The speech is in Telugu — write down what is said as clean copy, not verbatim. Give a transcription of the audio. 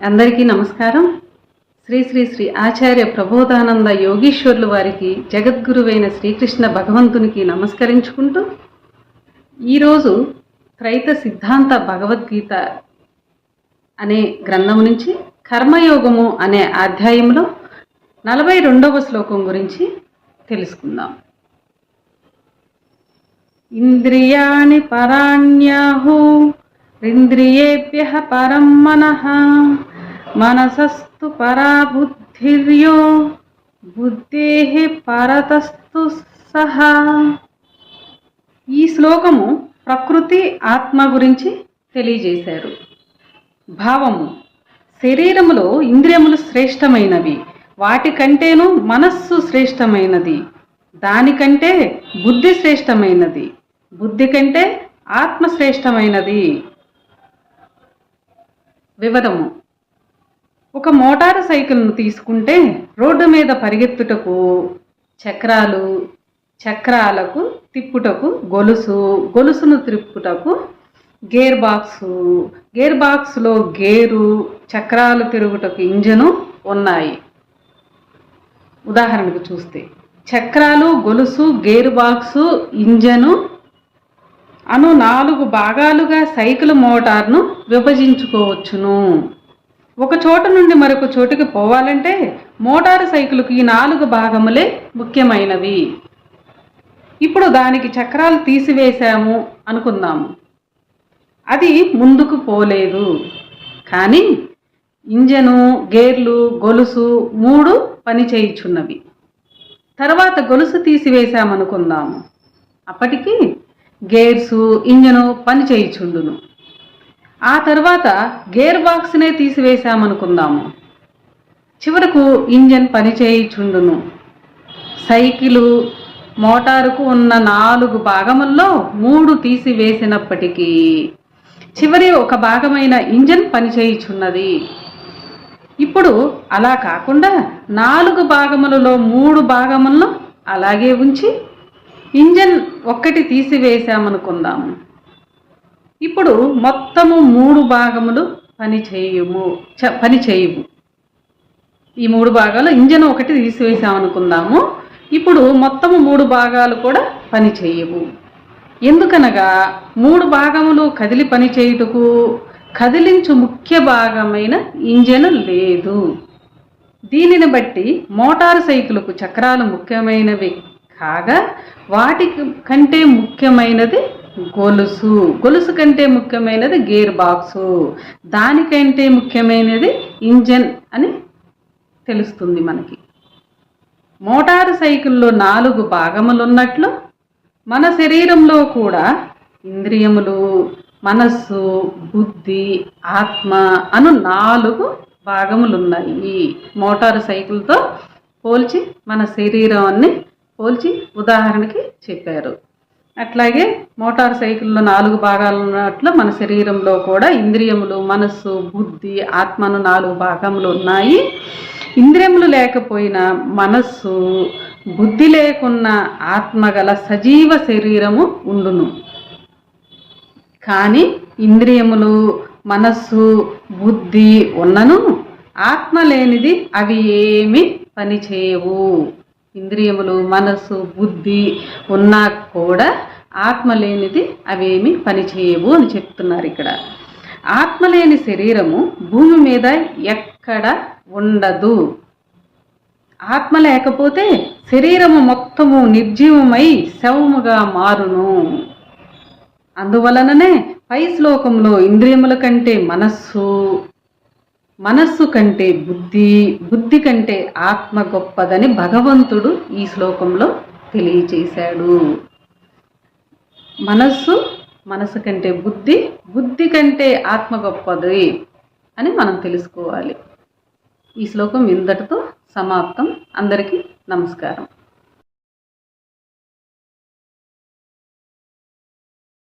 అందరికీ నమస్కారం. శ్రీ శ్రీ శ్రీ ఆచార్య ప్రబోధానంద యోగీశ్వర్లు వారికి, జగద్గురువైన శ్రీకృష్ణ భగవంతునికి నమస్కరించుకుంటూ ఈరోజు త్రైత సిద్ధాంత భగవద్గీత అనే గ్రంథం నుంచి కర్మయోగము అనే అధ్యాయంలో 42వ శ్లోకం గురించి తెలుసుకుందాం. ఇంద్రియాణి పరాణ్యాహు ఇంద్రియేభ్యః పరం మనః మనసస్తు పరా బుద్ధిర్యో బుద్ధేః పరతస్తు సహా. ఈ శ్లోకము ప్రకృతి ఆత్మ గురించి తెలియజేశారు. భావము: శరీరములో ఇంద్రియములు శ్రేష్టమైనవి, వాటికంటేను మనస్సు శ్రేష్టమైనది, దానికంటే బుద్ధి శ్రేష్టమైనది, బుద్ధి కంటే ఆత్మ శ్రేష్టమైనది. వివరము: ఒక మోటారు సైకిల్ను తీసుకుంటే రోడ్డు మీద పరిగెత్తుటకు చక్రాలు, చక్రాలకు తిప్పుటకు గొలుసు, గొలుసును తిప్పుటకు గేర్ బాక్సు, గేర్ బాక్సులో గేరు, చక్రాలు తిరుగుటకు ఇంజను ఉన్నాయి. ఉదాహరణకు చూస్తే చక్రాలు, గొలుసు, గేర్ బాక్సు, ఇంజను అను 4 భాగాలుగా సైకిల్ మోటార్ను విభజించుకోవచ్చును. ఒక చోటు నుండి మరొక చోటుకి పోవాలంటే మోటారు సైకిల్కు ఈ 4 భాగములే ముఖ్యమైనవి. ఇప్పుడు దానికి చక్రాలు తీసివేశాము అనుకుందాము, అది ముందుకు పోలేదు. కానీ ఇంజను, గేర్లు, గొలుసు 3 పని చేయుచున్నవి. తర్వాత గొలుసు తీసివేశామనుకుందాము, అప్పటికి గేర్సు, ఇంజను పని చేయుచుండును. ఆ తర్వాత గేర్ బాక్స్నే తీసివేశామనుకుందాము, చివరకు ఇంజన్ పని చేయుచుండును. సైకిలు మోటారుకు ఉన్న 4 భాగముల్లో 3 తీసివేసినప్పటికీ చివరి ఒక భాగమైన ఇంజన్ పనిచేయుచున్నది. ఇప్పుడు అలా కాకుండా 4 భాగములలో 3 భాగములను అలాగే ఉంచి ఇంజన్ ఒక్కటి తీసివేశామనుకుందాము, ఇప్పుడు మొత్తము 3 భాగములు పనిచేయవు. ఈ 3 భాగాలు ఇంజన్ ఒకటి తీసివేశామనుకుందాము, ఇప్పుడు మొత్తము 3 భాగాలు కూడా పనిచేయవు. ఎందుకనగా 3 భాగములు కదిలి పనిచేయుటకు కదిలించు ముఖ్య భాగమైన ఇంజన్ లేదు. దీనిని బట్టి మోటారు సైకిల్కు చక్రాలు ముఖ్యమైనవి కాగా వాటి కంటే ముఖ్యమైనది గొలుసు, గొలుసు కంటే ముఖ్యమైనది గేర్ బాక్సు, దానికంటే ముఖ్యమైనది ఇంజన్ అని తెలుస్తుంది మనకి. మోటారు సైకిల్లో 4 భాగములు ఉన్నట్లు మన శరీరంలో కూడా ఇంద్రియములు, మనస్సు, బుద్ధి, ఆత్మ అను 4 భాగములున్నాయి. మోటారు సైకిల్తో పోల్చి మన శరీరాన్ని పోల్చి ఉదాహరణకి చెప్పారు. అట్లాగే మోటార్ సైకిల్లో 4 భాగాలు ఉన్నట్లు మన శరీరంలో కూడా ఇంద్రియములు, మనస్సు, బుద్ధి, ఆత్మను 4 భాగములు ఉన్నాయి. ఇంద్రియములు లేకపోయినా మనస్సు, బుద్ధి లేకున్న ఆత్మ గల సజీవ శరీరము ఉండును. కానీ ఇంద్రియములు, మనస్సు, బుద్ధి ఉన్నను ఆత్మ లేనిది అవి ఏమి పనిచేయవు. ఇంద్రియములు, మనస్సు, బుద్ధి ఉన్నా కూడా ఆత్మ లేనిది అవేమి పనిచేయవు అని చెప్తున్నారు ఇక్కడ. ఆత్మ లేని శరీరము భూమి మీద ఎక్కడ ఉండదు. ఆత్మ లేకపోతే శరీరము మొత్తము నిర్జీవమై శవముగా మారును. అందువలననే పై శ్లోకంలో ఇంద్రియముల కంటే మనస్సు, మనస్సు కంటే బుద్ధి, బుద్ధి కంటే ఆత్మ గొప్పదని భగవంతుడు ఈ శ్లోకంలో తెలియచేశాడు. మనస్సు కంటే బుద్ధి, బుద్ధి కంటే ఆత్మ గొప్పది అని మనం తెలుసుకోవాలి. ఈ శ్లోకం ఇంతటితో సమాప్తం. అందరికీ నమస్కారం.